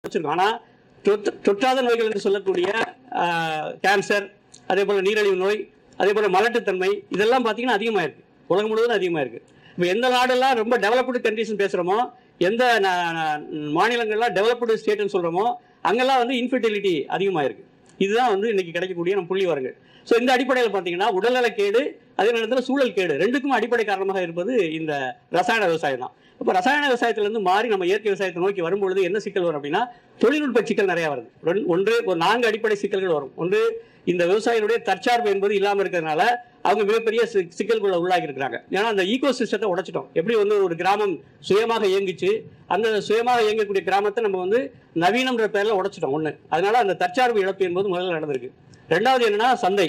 வச்சிருக்கோம். ஆனால் தொற்றாத நோய்கள் என்று சொல்லக்கூடிய கேன்சர், அதே போல் நீரிழிவு நோய், அதே போல் மலட்டுத்தன்மை, இதெல்லாம் பார்த்தீங்கன்னா அதிகமாக இருக்குது, உலகம் முழுவதும் அதிகமாக இருக்குது. இப்போ எந்த நாடெல்லாம் ரொம்ப டெவலப்டு கண்ட்ரிஸ்ன்னு பேசுகிறோமோ, எந்த மாநிலங்கள்லாம் டெவலப்டு ஸ்டேட்னு சொல்கிறோமோ, அங்கெல்லாம் வந்து இன்ஃபர்டிலிட்டி அதிகமாக இருக்குது. இதுதான் வந்து இன்னைக்கு கிடைக்கக்கூடிய நம்ம புள்ளி வரங்கள். ஸோ இந்த அடிப்படையில் பார்த்தீங்கன்னா உடல்நலக்கேடு, அதே நேரத்தில் சூழல் கேடு, ரெண்டுக்கும் அடிப்படை காரணமாக இருப்பது இந்த ரசாயன விவசாயம் தான். இப்போ ரசாயன விவசாயத்திலிருந்து மாறி நம்ம இயற்கை விவசாயத்தை நோக்கி வரும்பொழுது என்ன சிக்கல் வரும் அப்படின்னா, தொழில்நுட்ப சிக்கல் நிறையா வருது. ஒரு 4 அடிப்படை சிக்கல்கள் வரும். ஒன்று, இந்த விவசாயிகளுடைய தற்சார்பு என்பது இல்லாமல் இருக்கிறதுனால அவங்க மிகப்பெரிய சிக்கல்களை உள்ளாகி இருக்கிறாங்க. ஏன்னா அந்த ஈகோ சிஸ்டத்தை உடைச்சிட்டோம். எப்படி வந்து ஒரு கிராமம் சுயமாக இயங்கிச்சு, அந்த சுயமாக இயங்கக்கூடிய கிராமத்தை நம்ம வந்து நவீனம்ன்ற பேரில் உடைச்சிட்டோம் ஒன்று. அதனால அந்த தற்சார்பு இழப்பு என்பது முதல்ல நடந்திருக்கு. ரெண்டாவது என்னன்னா சந்தை.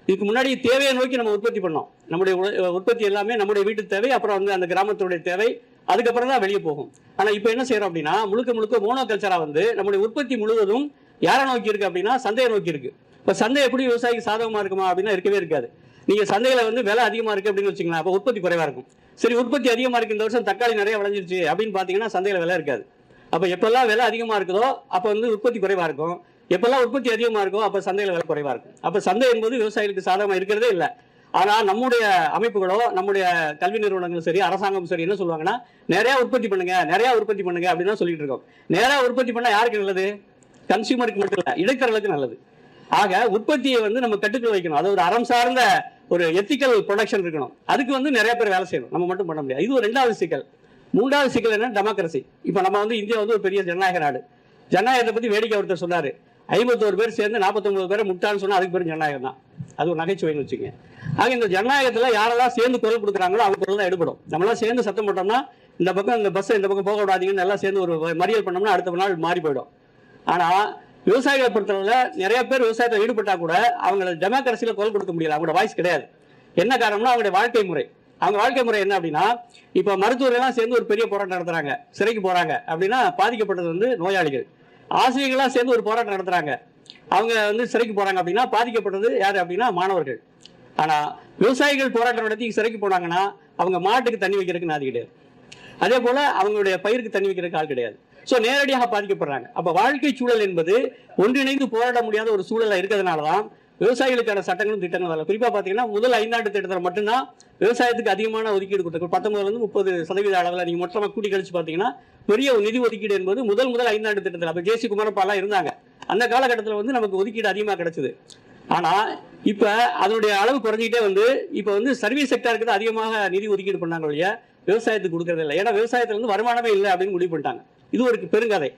இதுக்கு முன்னாடி தேவையை நோக்கி நம்ம உற்பத்தி பண்ணோம். நம்முடைய உற்பத்தி எல்லாமே நம்முடைய வீட்டு தேவை, அப்புறம் வந்து அந்த கிராமத்துடைய தேவை, அதுக்கப்புறம் தான் வெளியே போகும். ஆனால் இப்போ என்ன செய்யறோம் அப்படின்னா, முழுக்க மோனோ கல்ச்சரா வந்து நம்முடைய உற்பத்தி முழுவதும் யாரை நோக்கி இருக்கு அப்படின்னா சந்தையை நோக்கி இருக்கு. இப்போ சந்தை எப்படி விவசாயிக்கு சாதகமா இருக்குமா அப்படின்னா இருக்கவே இருக்காது. நீங்க சந்தையில வந்து விலை அதிகமா இருக்கு அப்படின்னு வச்சுக்கலாம், அப்போ உற்பத்தி குறைவா இருக்கும். சரி, உற்பத்தி அதிகமா இருக்கு, இந்த வருஷம் தக்காளி நிறைய விளைஞ்சிருச்சு அப்படின்னு பாத்தீங்கன்னா சந்தையில விலை இருக்காது. அப்ப எப்பெல்லாம் விலை அதிகமா இருக்குதோ அப்ப வந்து உற்பத்தி குறைவா இருக்கும். எப்பெல்லாம் உற்பத்தி அதிகமா இருக்கும் அப்ப சந்தையில விலை குறைவா இருக்கும். அப்ப சந்தை என்பது விவசாயிகளுக்கு சாதகமா இருக்கிறதே இல்லை. ஆனா நம்முடைய அமைப்புகளோ, நம்முடைய கல்வி நிறுவனங்களும் சரி, அரசாங்கம் சரி, என்ன சொல்லுவாங்கன்னா, நிறைய உற்பத்தி பண்ணுங்க அப்படின்னு தான் சொல்லிட்டு இருக்கோம். நிறைய உற்பத்தி பண்ணா யாருக்கு நல்லது? கன்சியூமருக்கு மட்டும் இல்ல, இடைத்தரகளுக்கு நல்லது. ஆக உற்பத்தியை வந்து நம்ம கட்டுக்குள் வைக்கணும். அது ஒரு அறம் சார்ந்த ஒரு எத்திக்கல் ப்ரொடக்ஷன் இருக்கணும். அதுக்கு வந்து நிறைய பேர் வேலை செய்யணும், நம்ம மட்டும் பண்ண முடியாது. இது ஒரு 2வது சிக்கல். 3வது சிக்கல் என்ன? டெமோக்ரஸி. இப்போ நம்ம வந்து இந்தியா வந்து ஒரு பெரிய ஜனநாயக நாடு. ஜனநாயகத்தை பத்தி வேடிக்கை ஒருத்தர் சொன்னாரு, 51 பேர் சேர்ந்து 49 பேரை முட்டான்னு சொன்னா அதுக்கு பேர் ஜனநாயகம் தான். அது ஒரு நகைச்சுவைன்னு வச்சுங்க. ஆக இந்த ஜனநாயகத்துல யாரெல்லாம் சேர்ந்து குரல் கொடுக்குறாங்களோ அவங்க குரல் தான் எடுபடும். நம்மளாம் சேர்ந்து சத்தம் போட்டோம்னா, இந்த பக்கம் இந்த பஸ் இந்த பக்கம் போக விடாதீங்கன்னு எல்லாம் சேர்ந்து ஒரு மறியல் பண்ணோம்னா அடுத்த நாள் மாறி போயிடும். ஆனா விவசாயிகளை பொறுத்தவரை நிறைய பேர் விவசாயத்தில் ஈடுபட்டா கூட அவங்கள டெமோக்ரஸியில குரல் கொடுக்க முடியல, அவங்களோட வாய்ஸ் கிடையாது. என்ன காரணம்னா அவங்களுடைய வாழ்க்கை முறை. அவங்க வாழ்க்கை முறை என்ன அப்படின்னா, இப்ப மருத்துவர்கள்லாம் சேர்ந்து ஒரு பெரிய போராட்டம் நடத்துறாங்க, சிறைக்கு போறாங்க அப்படின்னா பாதிக்கப்பட்டது வந்து நோயாளிகள். ஆசிரியர்கள்லாம் சேர்ந்து ஒரு போராட்டம் நடத்துறாங்க, அவங்க வந்து சிறைக்கு போறாங்க அப்படின்னா பாதிக்கப்பட்டது யாரு அப்படின்னா மாணவர்கள். ஆனா விவசாயிகள் போராட்டம் நடத்தி சிறைக்கு போனாங்கன்னா அவங்க மாட்டுக்கு தண்ணி வைக்கிறதுக்கு நாதி கிடையாது, அதே போல அவங்களுடைய பயிருக்கு தண்ணி வைக்கிறதுக்கு ஆள் கிடையாது. ஸோ நேரடியாக பாதிக்கப்படுறாங்க. அப்ப வாழ்க்கை சூழல் என்பது ஒன்றிணைந்து போராட முடியாத ஒரு சூழல இருக்கிறதுனாலதான் விவசாயிகளுக்கான சட்டங்களும் திட்டங்களும் வரல. குறிப்பா பாத்தீங்கன்னா முதல் 5 ஆண்டு திட்டத்தில் மட்டும்தான் விவசாயத்துக்கு அதிகமான ஒதுக்கீடு கொடுத்தாங்க. 19% அளவில் நீங்க மொத்தமாக கூட்டி கழிச்சு பாத்தீங்கன்னா பெரிய நிதி ஒதுக்கீடு என்பது முதல் 5 ஆண்டு திட்டத்தில். அப்ப ஜேசி குமாரப்பாலாம் இருந்தாங்க, அந்த காலகட்டத்தில் வந்து நமக்கு ஒதுக்கீடு அதிகமாக கிடைச்சது. ஆனா இப்ப அதனுடைய அளவு குறைஞ்சிக்கிட்டே வந்து இப்ப வந்து சர்வீஸ் செக்டருக்கு தான் அதிகமாக நிதி ஒதுக்கீடு பண்ணாங்க, விவசாயத்துக்கு கொடுக்கறது இல்லை. ஏன்னா விவசாயத்துல வந்து வருமானமே இல்லை அப்படின்னு முடிவு பண்ணிட்டாங்க. இது ஒரு பெருங்கதை.